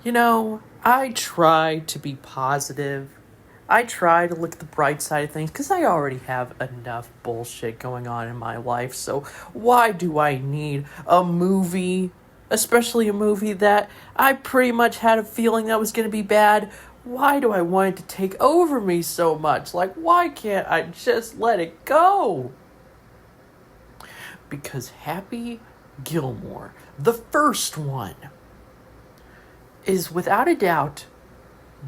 I try to be positive. I try to look at the bright side of things because I already have enough bullshit going on in my life. So why do I need a movie, especially a movie that I pretty much had a feeling that was going to be bad? Why do I want it to take over me so much? Like, why can't I just let it go? Because Happy Gilmore, the first one, is without a doubt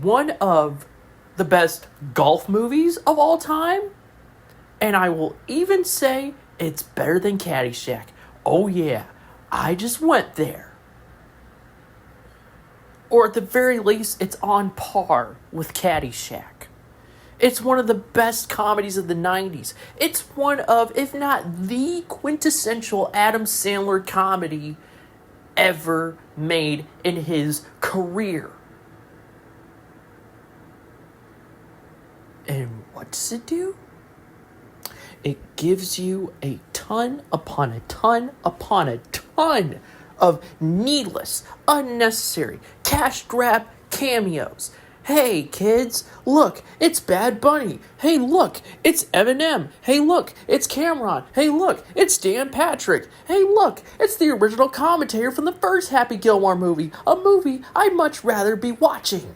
one of the best golf movies of all time. And I will even say it's better than Caddyshack. Oh yeah, I just went there. Or at the very least, it's on par with Caddyshack. It's one of the best comedies of the 90s. It's one of, if not the quintessential Adam Sandler comedy ever made in his career. And what does it do? It gives you a ton upon a ton upon a ton of needless, unnecessary, cash grab cameos. Hey kids, look, it's Bad Bunny. Hey look, it's Eminem. Hey look, it's Cameron. Hey look, it's Dan Patrick. Hey look, it's the original commentator from the first Happy Gilmore movie, a movie I'd much rather be watching.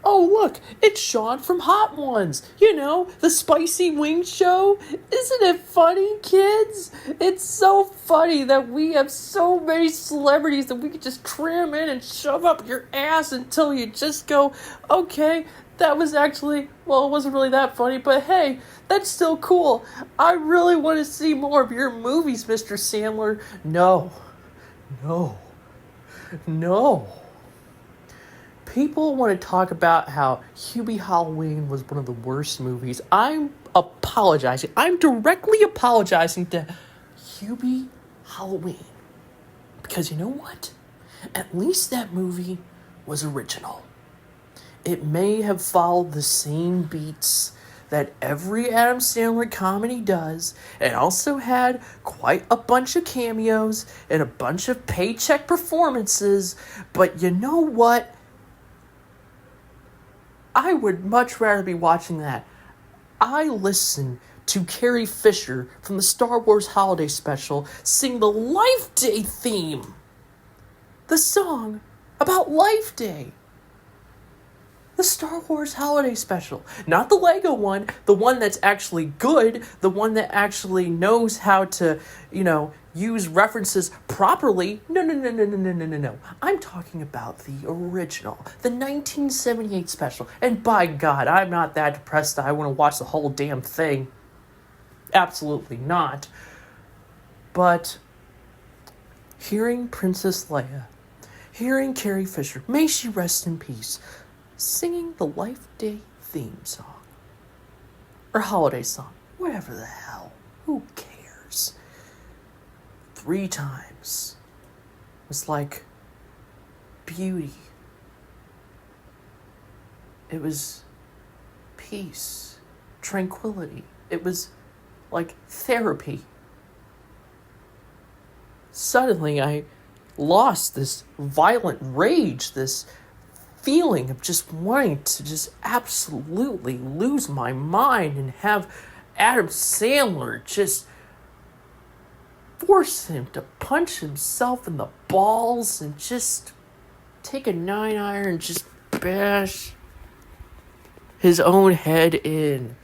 Oh, look, it's Sean from Hot Ones. The spicy wing show. Isn't it funny, kids? It's so funny that we have so many celebrities that we could just cram in and shove up your ass until you just go, okay, that was actually, well, it wasn't really that funny, but hey, that's still cool. I really want to see more of your movies, Mr. Sandler. No. People want to talk about how Hubie Halloween was one of the worst movies. I'm apologizing. I'm directly apologizing to Hubie Halloween. Because you know what? At least that movie was original. It may have followed the same beats that every Adam Sandler comedy does, and also had quite a bunch of cameos and a bunch of paycheck performances, but you know what? I would much rather be watching that. I listened to Carrie Fisher from the Star Wars Holiday Special sing the Life Day theme. The song about Life Day. The Star Wars Holiday Special. Not the Lego one, the one that's actually good, the one that actually knows how to, use references properly. No. I'm talking about the original, the 1978 special. And by God, I'm not that depressed that I want to watch the whole damn thing. Absolutely not. But hearing Princess Leia, hearing Carrie Fisher, may she rest in peace, singing the Life Day theme song, or holiday song, whatever the hell, who cares? 3 times. It was like beauty. It was peace, tranquility. It was like therapy. Suddenly I lost this violent rage, this feeling of just wanting to just absolutely lose my mind and have Adam Sandler just force him to punch himself in the balls and just take a 9-iron and just bash his own head in.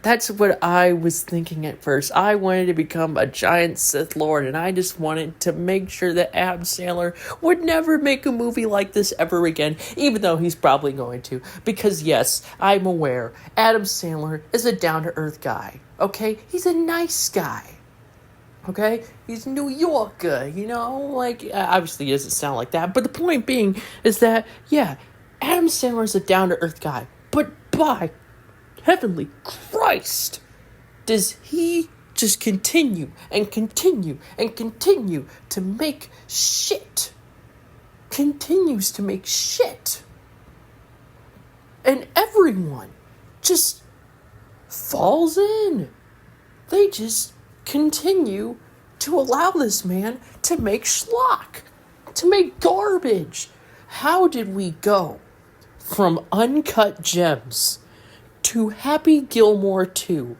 That's what I was thinking at first. I wanted to become a giant Sith Lord, and I just wanted to make sure that Adam Sandler would never make a movie like this ever again, even though he's probably going to. Because yes, I'm aware, Adam Sandler is a down-to-earth guy, okay? He's a nice guy, okay? He's a New Yorker, obviously he doesn't sound like that, but the point being is that, yeah, Adam Sandler is a down-to-earth guy, but by heavenly Christ, does he just continue and continue and continue to make shit. Continues to make shit. And everyone just falls in. They just continue to allow this man to make schlock. to make garbage. How did we go from Uncut Gems to Happy Gilmore 2,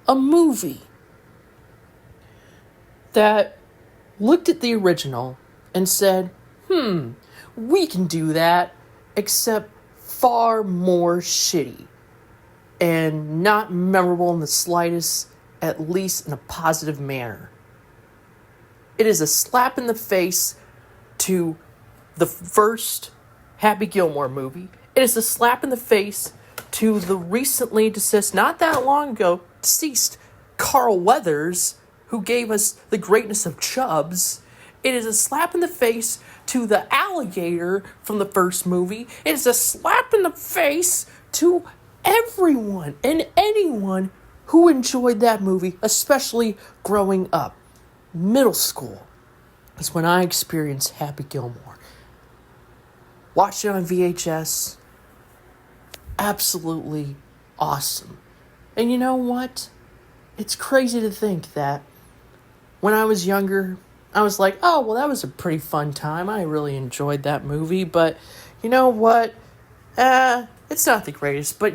a movie that looked at the original and said, we can do that, except far more shitty and not memorable in the slightest, at least in a positive manner. It is a slap in the face to the first Happy Gilmore movie. It is a slap in the face to the recently deceased, not that long ago, deceased Carl Weathers, who gave us the greatness of Chubbs. It is a slap in the face to the alligator from the first movie. It is a slap in the face to everyone and anyone who enjoyed that movie, especially growing up. Middle school is when I experienced Happy Gilmore. Watched it on VHS. Absolutely awesome. And you know what? It's crazy to think that when I was younger, I was like, oh, well, that was a pretty fun time. I really enjoyed that movie. But you know what? It's not the greatest. But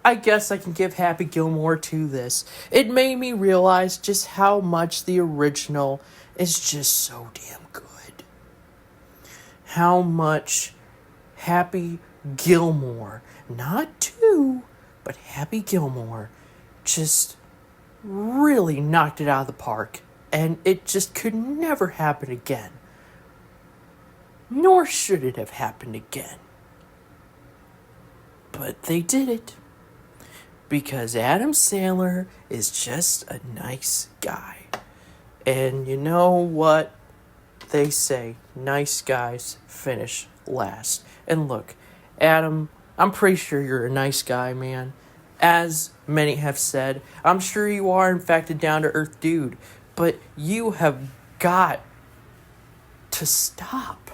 I guess I can give Happy Gilmore to this. It made me realize just how much the original is just so damn good. How much Happy Gilmore, not 2, but Happy Gilmore, just really knocked it out of the park. And it just could never happen again. Nor should it have happened again. But they did it. Because Adam Sandler is just a nice guy. And you know what they say? Nice guys finish last. And look, Adam, I'm pretty sure you're a nice guy, man. As many have said, I'm sure you are, in fact, a down-to-earth dude. But you have got to stop.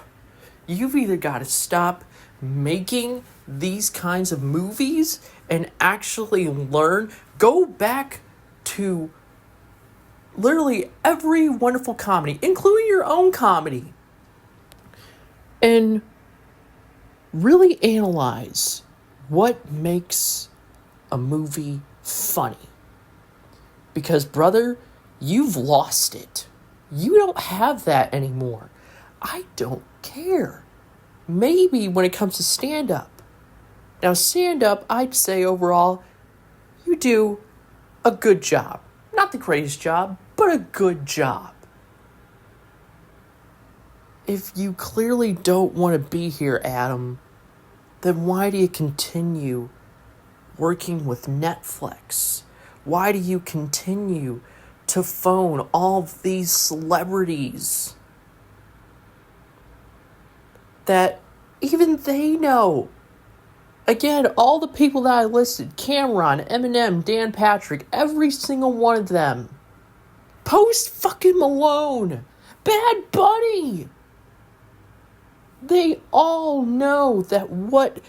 You've either got to stop making these kinds of movies and actually learn. Go back to literally every wonderful comedy, including your own comedy, and really analyze what makes a movie funny. Because, brother, you've lost it. You don't have that anymore. I don't care. Maybe when it comes to stand-up. Now, stand-up, I'd say overall, you do a good job. Not the greatest job, but a good job. If you clearly don't want to be here, Adam, then why do you continue working with Netflix? Why do you continue to phone all of these celebrities that even they know? Again, all the people that I listed, Cameron, Eminem, Dan Patrick, every single one of them. Post fucking Malone, Bad Bunny. They all know that what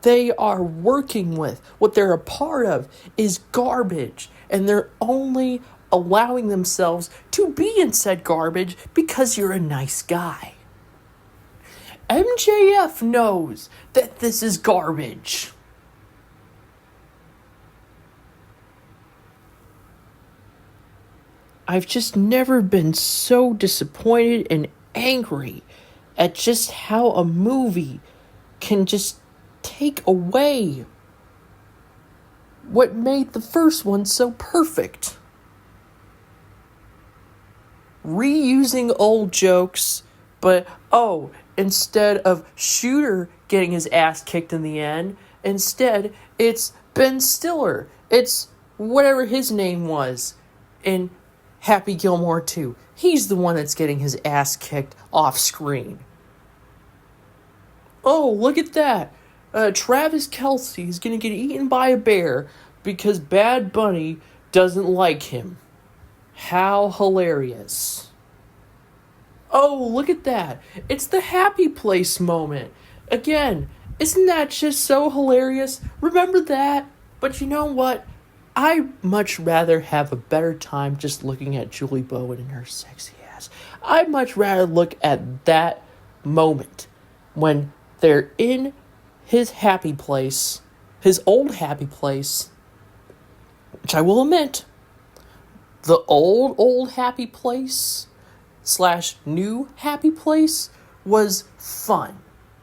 they are working with, what they're a part of, is garbage. And they're only allowing themselves to be in said garbage because you're a nice guy. MJF knows that this is garbage. I've just never been so disappointed and angry at just how a movie can just take away what made the first one so perfect. Reusing old jokes, but instead of Shooter getting his ass kicked in the end, instead it's Ben Stiller. It's whatever his name was in Happy Gilmore 2. He's the one that's getting his ass kicked off screen. Oh, look at that. Travis Kelce is going to get eaten by a bear because Bad Bunny doesn't like him. How hilarious. Oh, look at that. It's the happy place moment. Again, isn't that just so hilarious? Remember that? But you know what? I'd much rather have a better time just looking at Julie Bowen and her sexy jackass. I'd much rather look at that moment when they're in his happy place, his old happy place, which I will admit, the old happy place / new happy place was fun.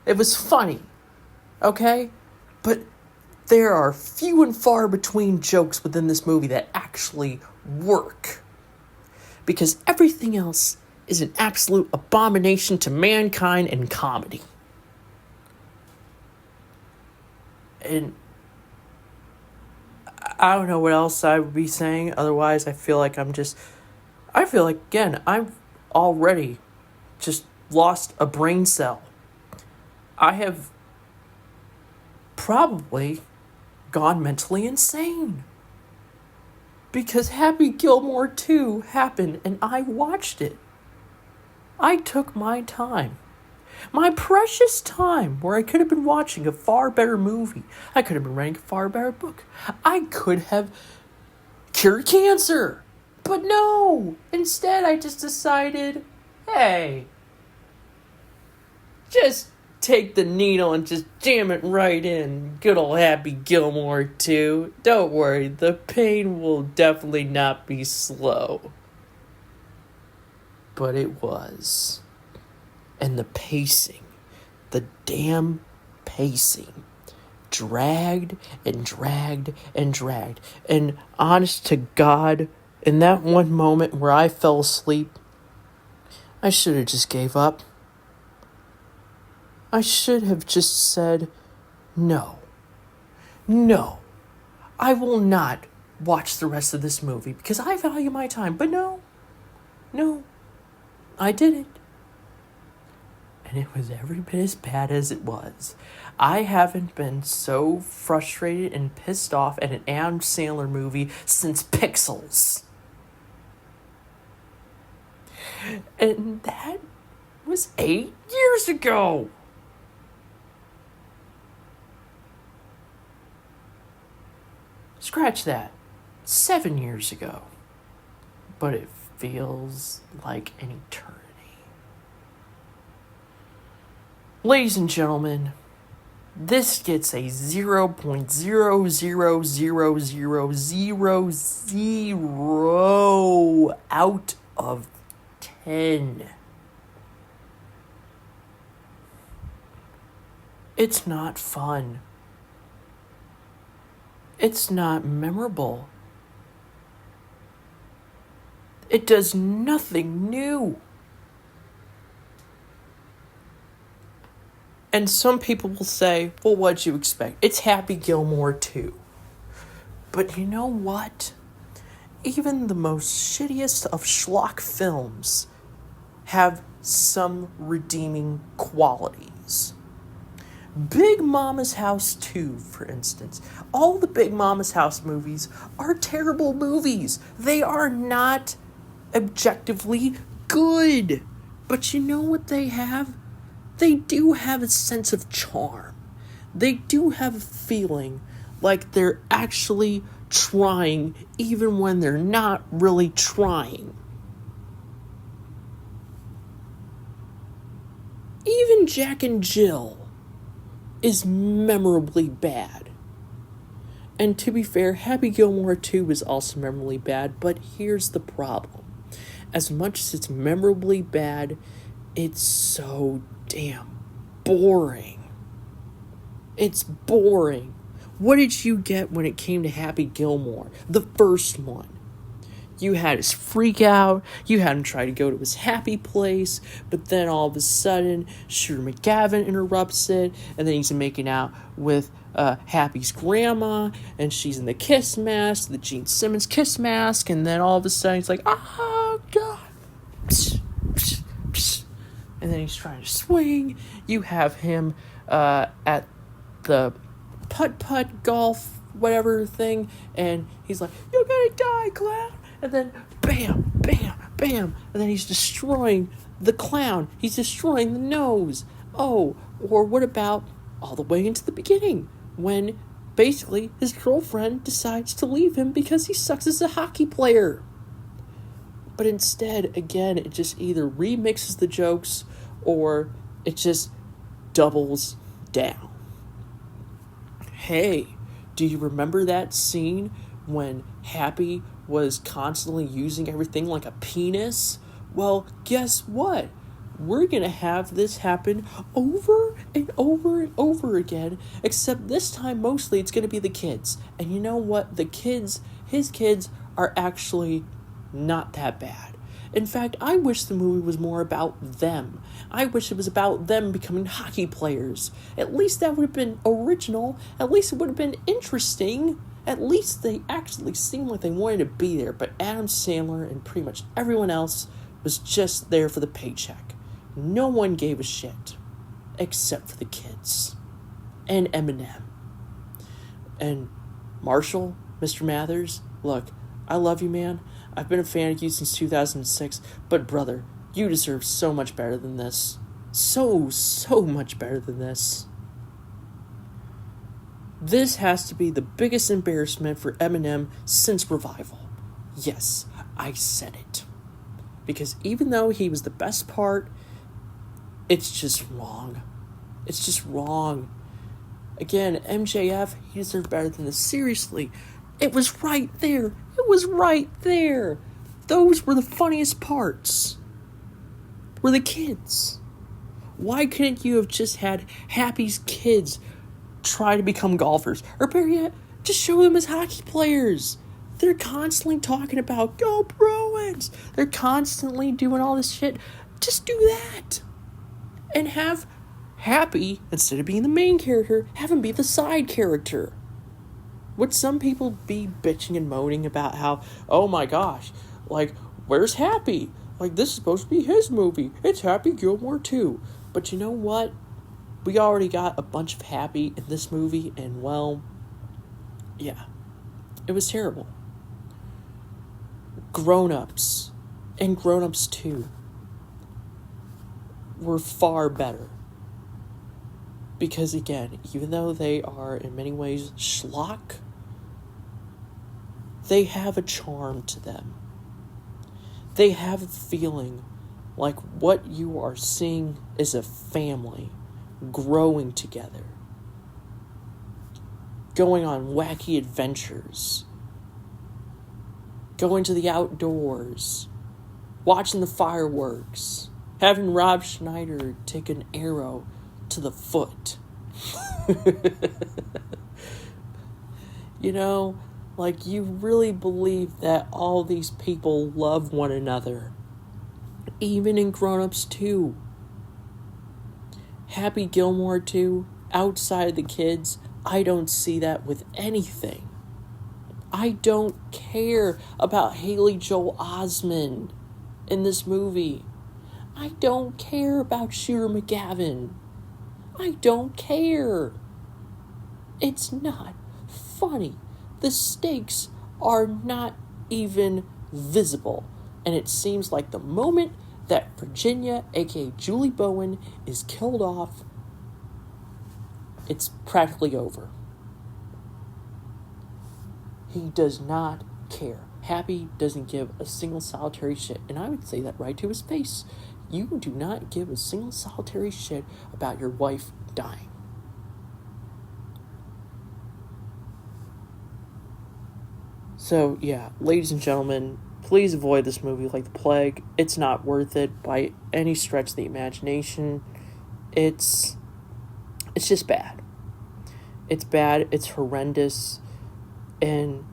It was funny, okay? But there are few and far between jokes within this movie that actually work. Because everything else is an absolute abomination to mankind and comedy. And I don't know what else I would be saying. Otherwise, I feel like again, I've already just lost a brain cell. I have probably gone mentally insane. Because Happy Gilmore 2 happened and I watched it. I took my time. My precious time where I could have been watching a far better movie. I could have been reading a far better book. I could have cured cancer. But no! Instead, I just decided, hey, just take the needle and just jam it right in. Good old Happy Gilmore 2. Don't worry, the pain will definitely not be slow. But it was. And the pacing, the damn pacing, dragged and dragged and dragged. And honest to God, in that one moment where I fell asleep, I should have just gave up. I should have just said, no, I will not watch the rest of this movie because I value my time. But no, I didn't. And it was every bit as bad as it was. I haven't been so frustrated and pissed off at an Adam Sandler movie since Pixels. And that was 8 years ago. Scratch that. 7 years ago. But it feels like an eternity. Ladies and gentlemen, this gets a 0.0000000 out of 10. It's not fun. It's not memorable. It does nothing new. And some people will say, well, what'd you expect? It's Happy Gilmore 2. But you know what? Even the most shittiest of schlock films have some redeeming qualities. Big Mama's House 2, for instance. All the Big Mama's House movies are terrible movies. They are not objectively good. But you know what they have? They do have a sense of charm. They do have a feeling like they're actually trying even when they're not really trying. Even Jack and Jill is memorably bad. And to be fair, Happy Gilmore 2 is also memorably bad, but here's the problem. As much as it's memorably bad, it's so damn boring. It's boring. What did you get when it came to Happy Gilmore? The first one. You had his freak out, you had him try to go to his happy place, but then all of a sudden, Shooter McGavin interrupts it, and then he's making out with Happy's grandma, and she's in the kiss mask, the Gene Simmons kiss mask, and then all of a sudden he's like, oh, God. And then he's trying to swing. You have him at the putt-putt golf whatever thing, and he's like, you're gonna die, clown. And then bam, bam, bam, and then he's destroying the clown. He's destroying the nose. Oh, or what about all the way into the beginning when basically his girlfriend decides to leave him because he sucks as a hockey player. But instead, again, it just either remixes the jokes or it just doubles down. Hey, do you remember that scene when Happy was constantly using everything like a penis? Well, guess what? We're gonna have this happen over and over and over again, except this time mostly it's gonna be the kids. And you know what? His kids, are actually not that bad. In fact, I wish the movie was more about them. I wish it was about them becoming hockey players. At least that would have been original. At least it would have been interesting. At least they actually seemed like they wanted to be there. But Adam Sandler and pretty much everyone else was just there for the paycheck. No one gave a shit. Except for the kids. And Eminem. And Marshall, Mr. Mathers, look, I love you, man. I've been a fan of you since 2006, but brother, you deserve so much better than this. So much better than this. This has to be the biggest embarrassment for Eminem since Revival. Yes, I said it. Because even though he was the best part, it's just wrong. It's just wrong. Again, MJF, he deserved better than this. Seriously, it was right there. It was right there. Those were the funniest parts. Were the kids. Why couldn't you have just had Happy's kids try to become golfers? Or better yet, just show them as hockey players. They're constantly talking about, go Bruins. They're constantly doing all this shit. Just do that. And have Happy, instead of being the main character, have him be the side character. Would some people be bitching and moaning about how, oh my gosh, like, where's Happy? Like, this is supposed to be his movie. It's Happy Gilmore too. But you know what? We already got a bunch of Happy in this movie, and well, yeah, it was terrible. Grown-ups and Grown-ups 2 were far better. Because again, even though they are in many ways schlock, they have a charm to them. They have a feeling like what you are seeing is a family growing together, going on wacky adventures, going to the outdoors, watching the fireworks, having Rob Schneider take an arrow to the foot. You know, like, you really believe that all these people love one another. Even in Grown-ups 2. Happy Gilmore 2, outside of the kids, I don't see that with anything. I don't care about Haley Joel Osment in this movie. I don't care about Shooter McGavin. I don't care. It's not funny. The stakes are not even visible. And it seems like the moment that Virginia, aka Julie Bowen, is killed off, it's practically over. He does not care. Happy doesn't give a single solitary shit. And I would say that right to his face. You do not give a single solitary shit about your wife dying. So, yeah, ladies and gentlemen, please avoid this movie like the plague. It's not worth it by any stretch of the imagination. It's just bad. It's bad, it's horrendous, and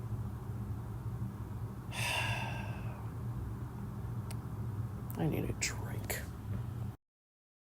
I need a drink.